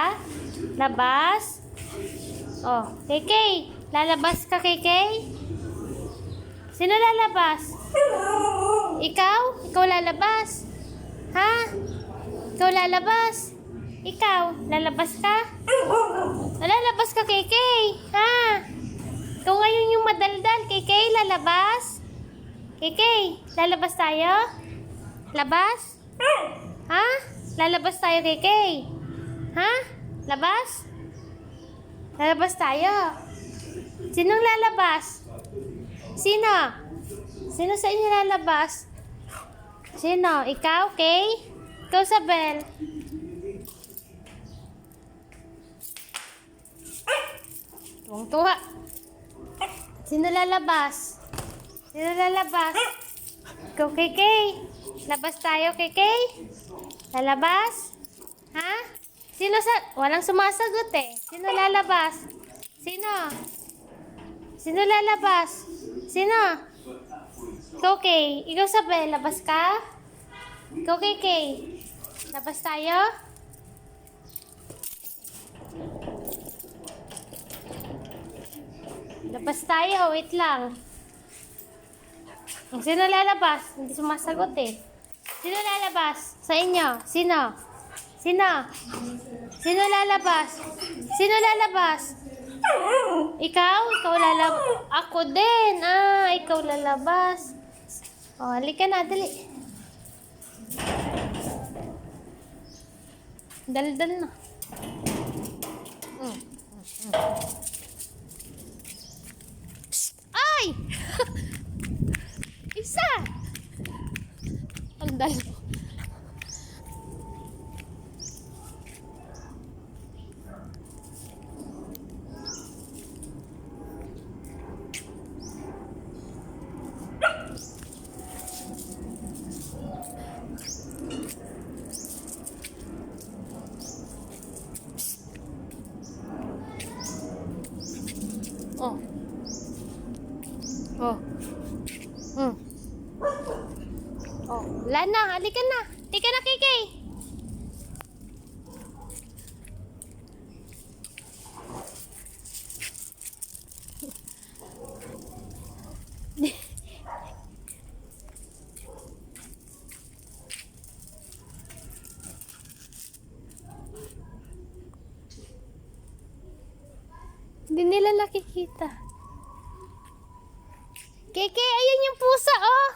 ka? Labas? Oh, KK. Lalabas ka, KK? Sino lalabas? Ikaw? Ikaw lalabas? Ha? Ikaw lalabas? Ikaw? Lalabas ka? Lalabas ka, KK? Ha? Ikaw ngayon yung madaldal, KK? Lalabas? KK? Lalabas tayo? Labas? Ha? Lalabas tayo, KK? Ha? Labas? Lalabas tayo? Sinong lalabas? Sino? Sino sa inyo lalabas? Sino? Ikaw, Kay? Ikaw, Sabel? Tuwang-tuwa. Sino lalabas? Sino lalabas? Ikaw, Kay? Labas tayo, Kay? Lalabas? Ha? Sino sa... Walang sumasagot eh. Sino lalabas? Sino? Sino lalabas? Sino? Ikaw, Kay. Ikaw, Sabel. Labas ka? Ikaw, Kay. Labas tayo? Labas tayo. Wait lang. Sino lalabas? Hindi sumasagot eh. Sino lalabas? Sa inyo? Sino? Sino? Sino lalabas? Sino lalabas? Ikaw? Ikaw lalabas? Ako din. Ikaw lalabas. O, halika na. Dali. Daldal na. Psst! Ay! Isa! Ang dalo. Oh. Oh. Oh, wala na. Halika na. Halika na, Kikay. Hindi nila nakikita. Kikay, ayun yung pusa, oh.